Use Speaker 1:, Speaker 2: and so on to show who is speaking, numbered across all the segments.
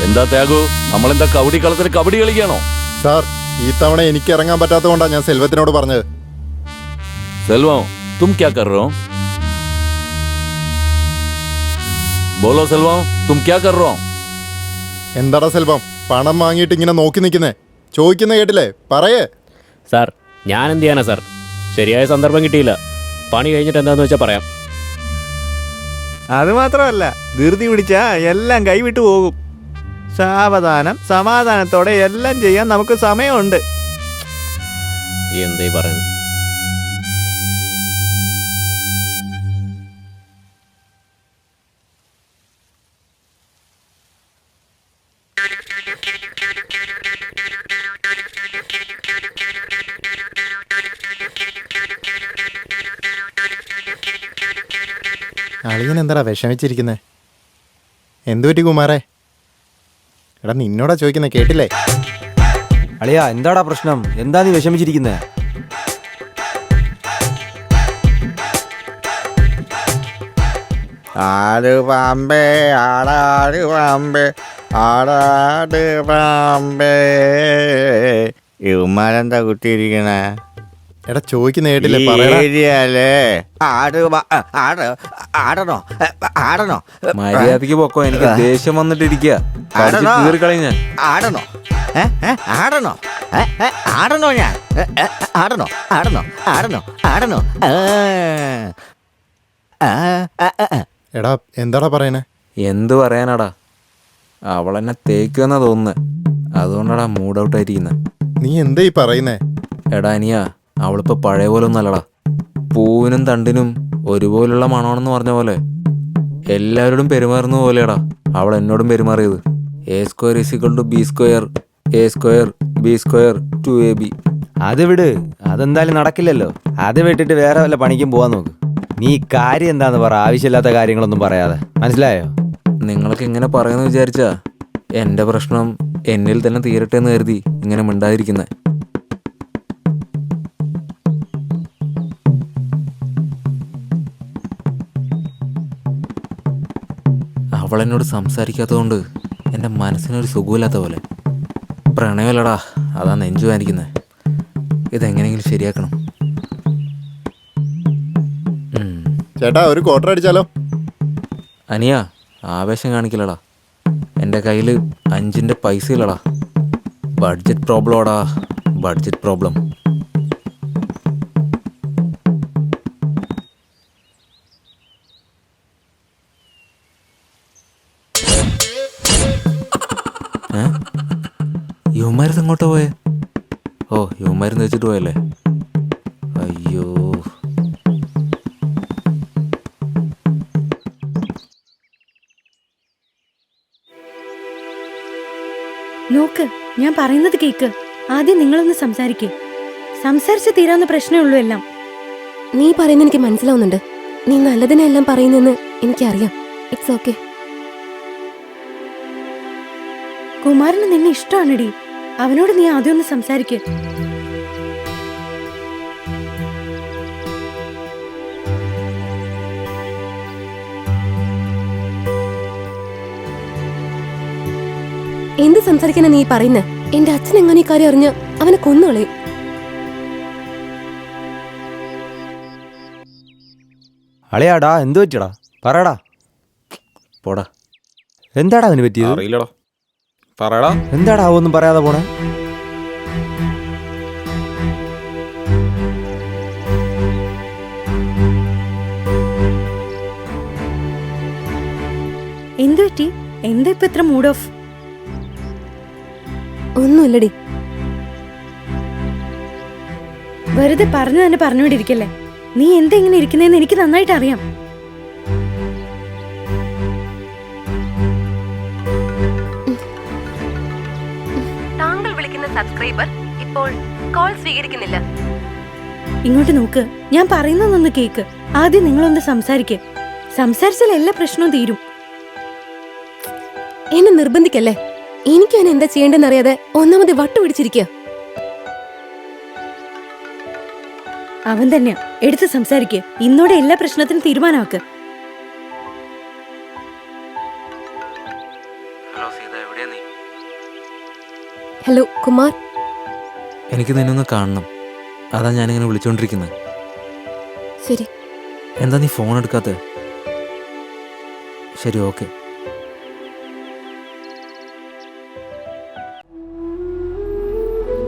Speaker 1: എന്താ ത്യാഗു, നമ്മളെന്താ കബഡി കളത്തിൽ കബഡി കളിക്കാണോ?
Speaker 2: സാർ, ഈ തവണ എനിക്ക് ഇറങ്ങാൻ പറ്റാത്തതുകൊണ്ടാണ് ഞാൻ സെൽവത്തിനോട് പറഞ്ഞത്.
Speaker 1: സെൽവം, തും ക്യാ കർ രഹോ? ബോലോ സെൽവം, തും ക്യാ കർ രഹോ?
Speaker 2: എന്താടാ സെൽവം, പണം വാങ്ങിയിട്ട് ഇങ്ങനെ നോക്കി നിൽക്കുന്നേ? ചോദിക്കുന്ന കേട്ടില്ലേ, പറയേ.
Speaker 3: സാർ, ഞാൻ എന്ത് ചെയ്യാനാ സാർ? ശരിയായ സന്ദർഭം കിട്ടിയില്ല. പണി കഴിഞ്ഞിട്ട് എന്താന്ന് വെച്ചാൽ പറയാം.
Speaker 4: അത് മാത്രമല്ല, ധൃതി പിടിച്ചാ എല്ലാം കൈവിട്ടു പോകും. സാവധാനം സമാധാനത്തോടെ എല്ലാം ചെയ്യാൻ നമുക്ക് സമയമുണ്ട്.
Speaker 3: എന്തേ പറയുന്നു?
Speaker 2: അളിയൻ എന്താടാ വിഷമിച്ചിരിക്കുന്നേ? എന്തുപറ്റി കുമാരേ? എടാ നിന്നോടാ ചോദിക്കുന്നേ, കേട്ടില്ലേ?
Speaker 5: അളിയാ, എന്താടാ പ്രശ്നം? എന്താ നീ വിഷമിച്ചിരിക്കുന്നേ?
Speaker 4: ആട് പാമ്പേ ആടാട് പാമ്പേ ആടാട് പാമ്പേ. ഇവന്മാരെന്താ കുത്തിയിരിക്കണേ?
Speaker 2: എടാ ചോദിക്കുന്ന കേട്ടില്ലേ, പറയടാ.
Speaker 4: ശരിയല്ലേ? ആടണോ ആടണോ?
Speaker 5: മര്യാദക്ക് പൊക്കോ, എനിക്ക് ദേഷ്യം വന്നിട്ടിരിക്കുക.
Speaker 4: ആടണോ
Speaker 5: ഞാൻ
Speaker 4: ആടണോ ആടണോ ആടണോ ഞാൻ ആടണോ ആടണോ ആടണോ ആടണോ?
Speaker 2: എടാ എന്താടാ പറയണേ?
Speaker 5: എന്ത് പറയാനാടാ, അവളെന്നെ തേക്കുമെന്നാ തോന്നുന്നത്. അതുകൊണ്ടാടാ മൂഡ് ഔട്ട് ആയിരിക്കുന്നത്.
Speaker 2: നീ എന്താ ഈ പറയുന്നേ?
Speaker 5: എടാ അനിയാ, അവളിപ്പോൾ പഴയ പോലെ ഒന്നല്ലടാ. പൂവിനും തണ്ടിനും ഒരുപോലുള്ള മണമാണെന്ന് പറഞ്ഞ പോലെ എല്ലാവരോടും പെരുമാറുന്ന പോലെയാടാ അവൾ എന്നോടും പെരുമാറിയത്. A² = B², A² B² 2AB.
Speaker 6: അത് വിട്, അതെന്തായാലും നടക്കില്ലല്ലോ. അത് വിട്ടിട്ട് വേറെ വല്ല പണിക്കും പോവാൻ നോക്ക്. നീ കാര്യം എന്താന്ന് പറ, ആവശ്യമില്ലാത്ത കാര്യങ്ങളൊന്നും പറയാതെ. മനസ്സിലായോ?
Speaker 5: നിങ്ങൾക്ക് ഇങ്ങനെ പറയുമെന്ന് വിചാരിച്ചാ എൻ്റെ പ്രശ്നം എന്നിൽ തന്നെ തീരട്ടെ എന്ന് കരുതി ഇങ്ങനെ മിണ്ടാതിരിക്കുന്നത്. അവളെന്നോട് സംസാരിക്കാത്തതുകൊണ്ട് എൻ്റെ മനസ്സിനൊരു സുഖമില്ലാത്ത പോലെ. പ്രണയമല്ലടാ, അതാ നെഞ്ചു വാനിക്കുന്നത്. ഇതെങ്ങനെയെങ്കിലും ശരിയാക്കണം.
Speaker 2: ചേട്ടാ, ഒരു ക്വാർട്ടർ അടിച്ചാലോ?
Speaker 5: അനിയ, ആവേശം കാണിക്കില്ലടാ. എൻ്റെ കയ്യിൽ 5ൻ്റെ പൈസ ഇല്ലടാ. ബഡ്ജറ്റ് പ്രോബ്ലമാടാ, ബഡ്ജറ്റ് പ്രോബ്ലം. യുവമാരുന്ന് എങ്ങോട്ടാ പോയേ? ഓ, യുവമാരുന്ന് വെച്ചിട്ട് പോയല്ലേ? അയ്യോ.
Speaker 7: നോക്ക്, ഞാൻ പറയുന്നത് കേക്ക്. ആദ്യം നിങ്ങളൊന്ന് സംസാരിക്കേ. സംസാരിച്ച് തീരാവുന്ന പ്രശ്നമേ ഉള്ളൂ എല്ലാം.
Speaker 8: നീ പറയുന്നത് എനിക്ക് മനസ്സിലാവുന്നുണ്ട്. നീ നല്ലതിനെല്ലാം പറയുന്നെന്ന് എനിക്കറിയാം. It's okay.
Speaker 7: കുമാരന് നിന്നെ ഇഷ്ടമാണെടി. അവനോട് നീ ആദ്യം ഒന്ന് സംസാരിക്കേ.
Speaker 8: എന്ത് സംസാരിക്കാനാ നീ പറയുന്നേ? എന്റെ അച്ഛൻ എങ്ങനെ ഈ കാര്യം അറിഞ്ഞ് അവനെ കൊന്നുകളയും.
Speaker 6: അളിയാടാ, എന്ത് പറ്റിയടാ? പറയടാ.
Speaker 5: പോടാ.
Speaker 6: എന്താടാ അവന് പറ്റിയത്?
Speaker 5: അറിയില്ലടാ, പറയടാ.
Speaker 6: എന്താടാ ഒന്നും പറയാതെ പോണേ?
Speaker 7: എന്തു പറ്റി? എന്താ ഇപ്പൊ ഇത്ര മൂഡ് ഓഫ്?
Speaker 8: ഒന്നുമില്ലടി.
Speaker 7: വെറുതെ പറഞ്ഞു തന്നെ പറഞ്ഞുകൊണ്ടിരിക്കല്ലേ. നീ എന്താ ഇങ്ങനെ ഇരിക്കുന്നതെന്ന് എനിക്ക് നന്നായിട്ട് അറിയാം.
Speaker 8: താങ്കൾ വിളിക്കുന്ന സബ്സ്ക്രൈബർ ഇപ്പോൾ കോൾ സ്വീകരിക്കുന്നില്ല.
Speaker 7: ഇങ്ങോട്ട് നോക്ക്, ഞാൻ പറയുന്നതൊന്ന് കേക്ക്. ആദ്യം നിങ്ങളൊന്ന് സംസാരിക്കേ. സംസാരിച്ചാൽ എല്ലാ പ്രശ്നവും തീരും.
Speaker 8: എന്നെ നിർബന്ധിക്കല്ലേ. എനിക്ക് അവനെ എന്താ ചെയ്യേണ്ടെന്ന് അറിയാതെ ഒന്നാമത് വട്ടുപിടിച്ചിരിക്കുക.
Speaker 7: അവൻ തന്നെയാ. എടുത്ത് സംസാരിക്കേ. ഇന്നോടെ എല്ലാ പ്രശ്നത്തിനും തീരുമാനമാക്ക്.
Speaker 8: ഹലോ കുമാർ,
Speaker 5: എനിക്ക് നിന്നൊന്ന് കാണണം, അതാ ഞാനിങ്ങനെ വിളിച്ചോണ്ടിരിക്കുന്നത്.
Speaker 8: ശരി.
Speaker 5: എന്താ നീ ഫോൺ എടുക്കാത്ത? ശരി, ഓക്കെ.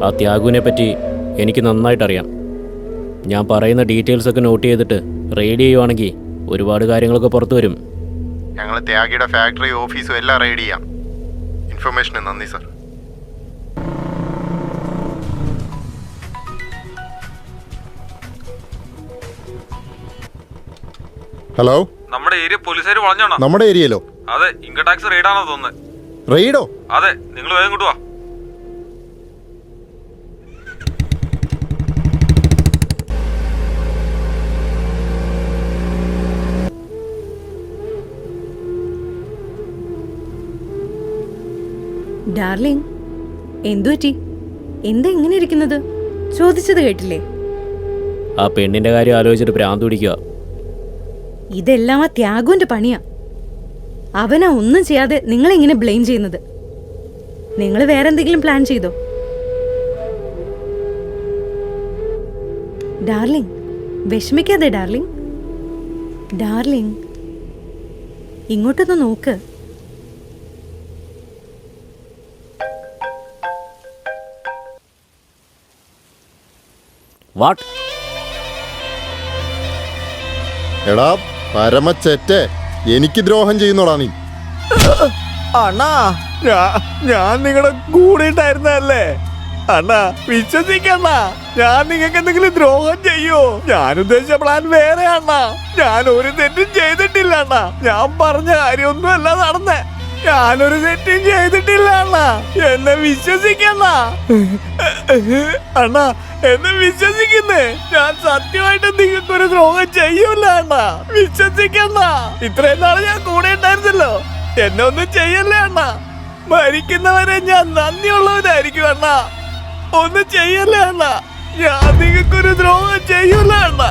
Speaker 3: ആ ത്യാഗുവിനെ പറ്റി എനിക്ക് നന്നായിട്ടറിയാം. ഞാൻ പറയുന്ന ഡീറ്റെയിൽസൊക്കെ നോട്ട് ചെയ്തിട്ട് റെയ്ഡ് ചെയ്യുവാണെങ്കിൽ ഒരുപാട് കാര്യങ്ങളൊക്കെ പുറത്തു വരും.
Speaker 2: ഞങ്ങൾ ത്യാഗിയുടെ ഫാക്ടറി ഓഫീസും എല്ലാം റെയ്ഡ് ചെയ്യാം. ഇൻഫർമേഷന് നന്ദി സർ. ഹലോ,
Speaker 9: നമ്മുടെ ഏരിയ പോലീസുകാർ വളഞ്ഞാണോ?
Speaker 2: നമ്മുടെ ഏരിയയിലോ?
Speaker 9: അതെ, ഇൻകം ടാക്സ് റെയ്ഡാണോ തോന്നുന്നത്.
Speaker 2: റെയ്ഡോ?
Speaker 9: അതെ, നിങ്ങൾ വേഗം കൊണ്ടുവാ.
Speaker 7: ഡാർലിംഗ്, എന്തുപറ്റി? എന്താ ഇങ്ങനെ ഇരിക്കുന്നത്? ചോദിച്ചത് കേട്ടില്ലേ?
Speaker 3: ആ പെണ്ണിന്റെ കാര്യം ആലോചിച്ചിട്ട് ഭ്രാന്ത് പിടിക്കുക.
Speaker 7: ഇതെല്ലാം ആ ത്യാഗുവിന്റെ പണിയാ. അവനാ ഒന്നും ചെയ്യാതെ നിങ്ങളെങ്ങനെ ബ്ലെയിം ചെയ്യുന്നത്? നിങ്ങൾ വേറെ എന്തെങ്കിലും പ്ലാൻ ചെയ്തോ? ഡാർലിംഗ്, വിഷമിക്കാതെ ഡാർലിംഗ്. ഡാർലിംഗ്, ഇങ്ങോട്ടൊന്ന് നോക്ക്.
Speaker 1: വാട്ട്?
Speaker 2: എടാ പരമച്ചെറ്റേ, എനിക്ക് ദ്രോഹം ചെയ്യുന്നോടാ നീ.
Speaker 4: അണ്ണാ, ഞാൻ നിങ്ങളുടെ കൂടെ ഉണ്ടായിരുന്നല്ലേ അണ്ണാ. വിശ്വസിക്കണ്ണ, ഞാൻ നിങ്ങൾക്ക് എന്തെങ്കിലും ദ്രോഹം ചെയ്യോ? ഞാൻ ഉദ്ദേശിച്ച പ്ലാൻ വേറെ അണ്ണാ. ഞാൻ ഒരു തെറ്റും ചെയ്തിട്ടില്ല അണ്ണാ. ഞാൻ പറഞ്ഞ കാര്യമൊന്നും അല്ല നടന്നേ. ഞാനൊരു തെറ്റും ചെയ്തിട്ടില്ല അണ്ണാ. എന്നെ വിശ്വസിക്കണ്ണ അണ്ണാ, എന്നെ വിശ്വസിക്കുന്നേ. ഞാൻ സത്യമായിട്ട് നിങ്ങൾക്കൊരു ദ്രോഹം ചെയ്യൂല അണ്ണാ. വിശ്വസിക്കണ്ണ. ഇത്രയും നാളെ ഞാൻ കൂടെ ഉണ്ടായിരുന്നല്ലോ. എന്നെ ഒന്നും ചെയ്യല്ലേ അണ്ണാ. മരിക്കുന്നവരെ ഞാൻ നന്ദിയുള്ളവരായിരിക്കും അണ്ണാ. ഒന്നും ചെയ്യല്ലേ അണ്ണാ. ഞാൻ നിങ്ങൾക്കൊരു ദ്രോഹം ചെയ്യൂല അണ്ണാ.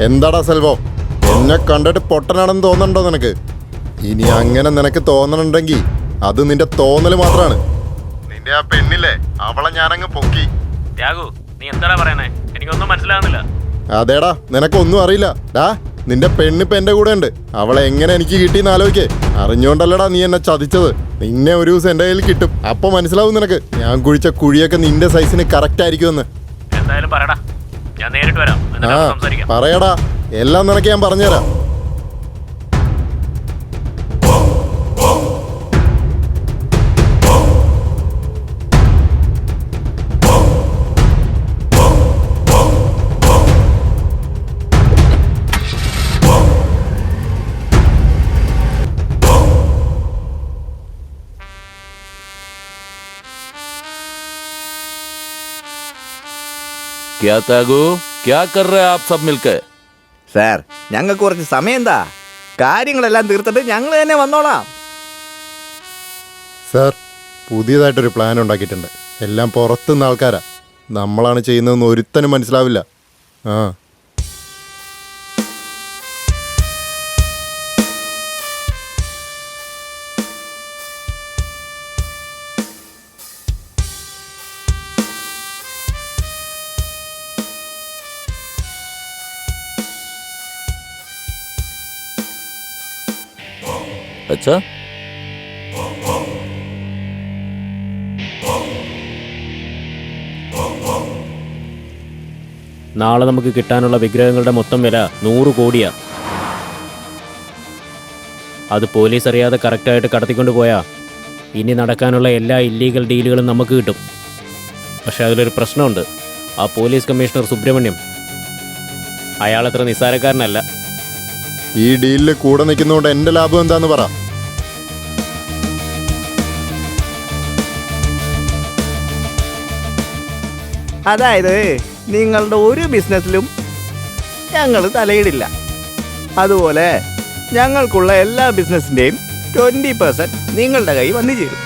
Speaker 2: എന്താടാ സെൽവോ, എന്നെ കണ്ടിട്ട് പൊട്ടനാണെന്ന് തോന്നണ്ടോ നിനക്ക്? ഇനി അങ്ങനെ നിനക്ക് തോന്നണുണ്ടെങ്കിൽ അത് നിന്റെ തോന്നല് മാത്രമാണ്. നിന്റെ ആ പെണ്ണില്ലേ, അവളെ ഞാനങ്ങ് പൊക്കി.
Speaker 3: ത്യാഗു, നീ എന്താടാ പറയണേ? എനിക്കൊന്നും മനസ്സിലാകുന്നില്ല.
Speaker 2: അതേടാ, നിനക്കൊന്നും അറിയില്ല. ഡാ, നിന്റെ പെണ്ണിപ്പ എന്റെ കൂടെ ഉണ്ട്. അവളെ എങ്ങനെ എനിക്ക് കിട്ടിയെന്ന് ആലോചിക്കേ. അറിഞ്ഞോണ്ടല്ലടാ നീ എന്നെ ചതിച്ചത്. നിന്നെ ഒരു ദിവസം എന്റെ കയ്യിൽ കിട്ടും. അപ്പൊ മനസ്സിലാവും നിനക്ക് ഞാൻ കുഴിച്ച കുഴിയൊക്കെ നിന്റെ സൈസിന് കറക്റ്റ് ആയിരിക്കുമെന്ന്.
Speaker 3: എന്തായാലും പറയടാ, ഞാൻ നേരിട്ട് വരാം.
Speaker 2: ആ, പറയടാ, എല്ലാം നിനക്ക് ഞാൻ പറഞ്ഞുതരാം.
Speaker 1: क्या त्यागू, क्या कर रहे हैं आप सब मिलकर?
Speaker 4: സാർ, ഞങ്ങൾക്ക് കുറച്ച് സമയം എന്താ? കാര്യങ്ങളെല്ലാം തീർത്തിട്ട് ഞങ്ങൾ തന്നെ വന്നോളാം.
Speaker 2: സാർ, പുതിയതായിട്ടൊരു പ്ലാൻ ഉണ്ടാക്കിയിട്ടുണ്ട്. എല്ലാം പുറത്തുനിന്ന് ആൾക്കാരാ. നമ്മളാണ് ചെയ്യുന്നതെന്ന് ഒരുത്തനും മനസ്സിലാവില്ല. ആ,
Speaker 1: अच्छा,
Speaker 3: നാളെ നമുക്ക് കിട്ടാനുള്ള വിഗ്രഹങ്ങളുടെ മൊത്തം വില 100 കോടിയാ. അത് പോലീസ് അറിയാതെ കറക്റ്റായിട്ട് കടത്തിക്കൊണ്ട് പോയാ ഇനി നടക്കാനുള്ള എല്ലാ ഇല്ലീഗൽ ഡീലുകളും നമുക്ക് കിട്ടും. പക്ഷെ അതിലൊരു പ്രശ്നമുണ്ട്. ആ പോലീസ് കമ്മീഷണർ സുബ്രഹ്മണ്യം, അയാളത്ര നിസ്സാരക്കാരനല്ല.
Speaker 2: ഈ ഡീലിൽ കൂടെ നിൽക്കുന്നതുകൊണ്ട് എന്റെ ലാഭം എന്താന്ന് പറ.
Speaker 4: അതായത് നിങ്ങളുടെ ഒരു ബിസിനസ്സിലും ഞങ്ങൾ തലയിടില്ല. അതുപോലെ ഞങ്ങൾക്കുള്ള എല്ലാ ബിസിനസ്സിൻ്റെയും 20% നിങ്ങളുടെ കൈ വന്നു ചേരും.